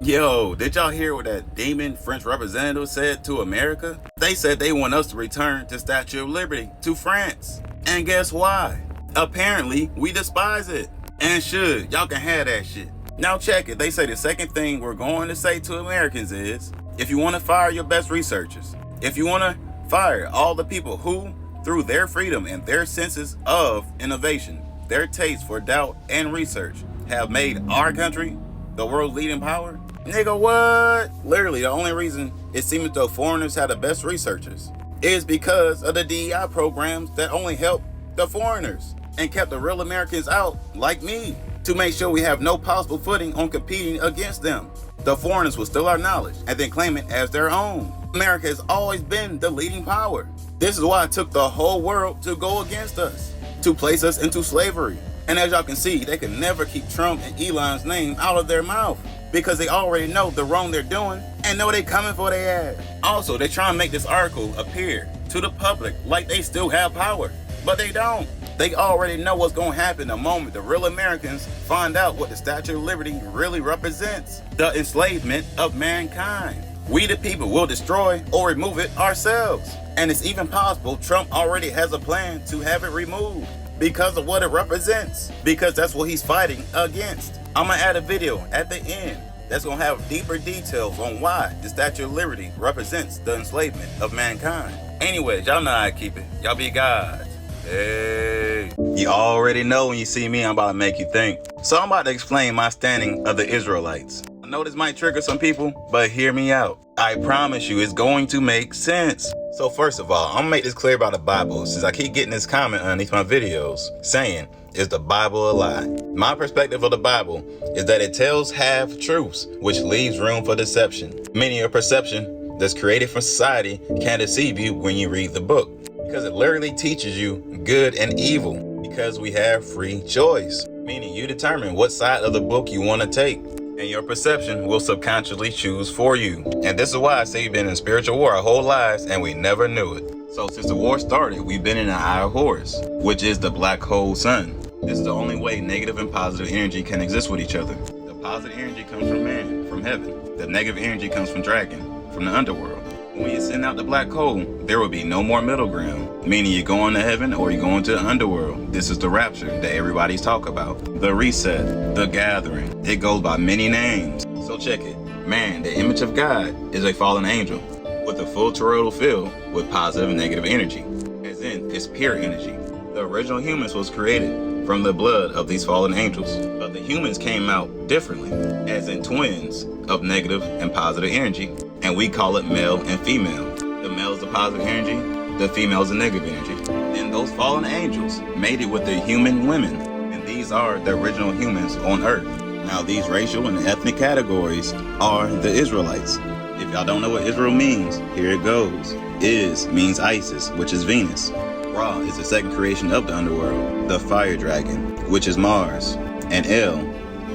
Yo, did y'all hear what that demon French representative said to America? They said they want us to return to Statue of Liberty to France. And guess why? Apparently, we despise it. And should, y'all can have that shit. Now check it, they say the second thing we're going to say to Americans is, if you want to fire your best researchers, if you want to fire all the people who, through their freedom and their senses of innovation, their taste for doubt and research, have made our country the world's leading power? Nigga, what? Literally, the only reason it seems though foreigners have the best researchers is because of the DEI programs that only help the foreigners and kept the real Americans out, like me, to make sure we have no possible footing on competing against them. The foreigners will steal our knowledge and then claim it as their own. America has always been the leading power. This is why it took the whole world to go against us, to place us into slavery. And as y'all can see, they can never keep Trump and Elon's name out of their mouth because they already know the wrong they're doing and know they coming for their ass. Also, they try to make this article appear to the public like they still have power, but they don't. They already know what's going to happen the moment the real Americans find out what the Statue of Liberty really represents: the enslavement of mankind. We the people will destroy or remove it ourselves. And it's even possible Trump already has a plan to have it removed because of what it represents, because that's what he's fighting against. I'm gonna add a video at the end that's gonna have deeper details on why the Statue of Liberty represents the enslavement of mankind. Anyways, y'all know how I keep it. Y'all be gods. Hey. You already know when you see me, I'm about to make you think. So I'm about to explain my standing of the Israelites. I know this might trigger some people, but hear me out. I promise you it's going to make sense. So first of all, I'm gonna make this clear about the Bible, since I keep getting this comment underneath my videos saying, is the Bible a lie? My perspective of the Bible is that it tells half truths, which leaves room for deception. Meaning a perception that's created from society can deceive you when you read the book, because it literally teaches you good and evil, because we have free choice. Meaning you determine what side of the book you want to take, and your perception will subconsciously choose for you. And this is why I say we've been in spiritual war our whole lives and we never knew it. So since the war started, we've been in an eye of Horus, which is the black hole sun. This is the only way negative and positive energy can exist with each other. The positive energy comes from man, from heaven. The negative energy comes from dragon, from the underworld. When you send out the black hole, there will be no more middle ground, meaning you're going to heaven or you're going to the underworld. This is the rapture that everybody's talk about. The reset, the gathering. It goes by many names. So check it. Man, the image of God is a fallen angel with a full toroidal field with positive and negative energy, as in it's pure energy. The original humans was created from the blood of these fallen angels, but the humans came out differently, as in twins of negative and positive energy, and we call it male and female. The male is the positive energy, the female is the negative energy. Then those fallen angels mated with the human women, and these are the original humans on earth. Now these racial and ethnic categories are the Israelites. If y'all don't know what Israel means, here it goes. Is means Isis, which is Venus. Ra is the second creation of the underworld, the fire dragon, which is Mars, and El,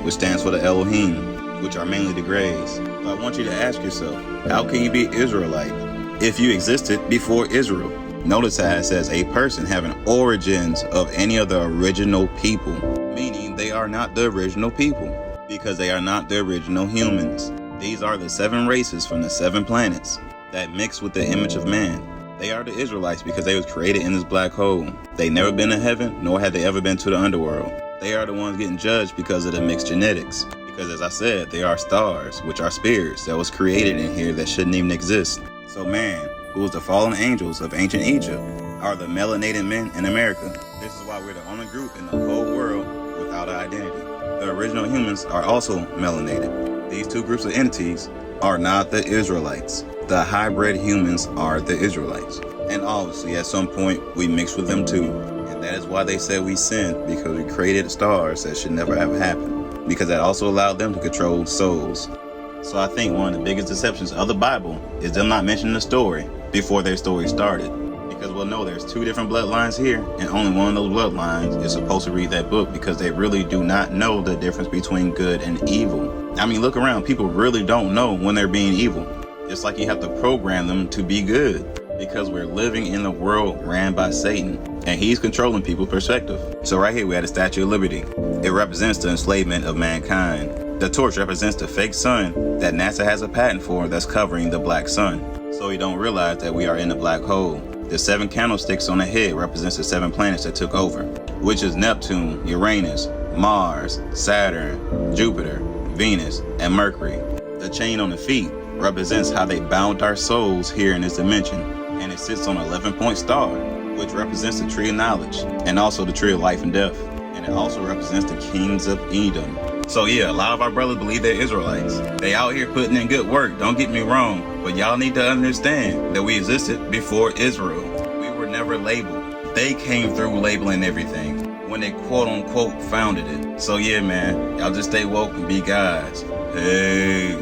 which stands for the Elohim, which are mainly the Greys. So I want you to ask yourself, how can you be Israelite if you existed before Israel? Notice how it says a person having origins of any of the original people, meaning they are not the original people, because they are not the original humans. These are the 7 races from the 7 planets that mix with the image of man. They are the Israelites because they was created in this black hole. They never been to heaven, nor had they ever been to the underworld. They are the ones getting judged because of the mixed genetics. Because as I said, they are stars, which are spirits that was created in here that shouldn't even exist. So man, who was the fallen angels of ancient Egypt, are the melanated men in America. This is why we're the only group in the whole world without an identity. The original humans are also melanated. These two groups of entities are not the Israelites. The hybrid humans are the Israelites. And obviously at some point we mix with them too. And that is why they said we sinned, because we created stars that should never have happened. Because that also allowed them to control souls. So I think one of the biggest deceptions of the Bible is them not mentioning the story before their story started. Because we'll know there's 2 different bloodlines here, and only one of those bloodlines is supposed to read that book, because they really do not know the difference between good and evil. I mean, look around, people really don't know when they're being evil. Just like you have to program them to be good, because we're living in a world ran by Satan, and he's controlling people's perspective. So right here we had the Statue of Liberty. It represents the enslavement of mankind. The torch represents the fake sun that NASA has a patent for that's covering the black sun, so we don't realize that we are in a black hole. The 7 candlesticks on the head represents the 7 planets that took over, which is Neptune, Uranus, Mars, Saturn, Jupiter, Venus, and Mercury. The chain on the feet represents how they bound our souls here in this dimension, and it sits on an 11-point star, which represents the tree of knowledge, and also the tree of life and death, and it also represents the kings of Edom. So yeah, a lot of our brothers believe they're Israelites. They out here putting in good work, don't get me wrong, but y'all need to understand that we existed before Israel. We were never labeled. They came through labeling everything when they quote unquote founded it. So yeah, man, y'all just stay woke and be guys. Peace.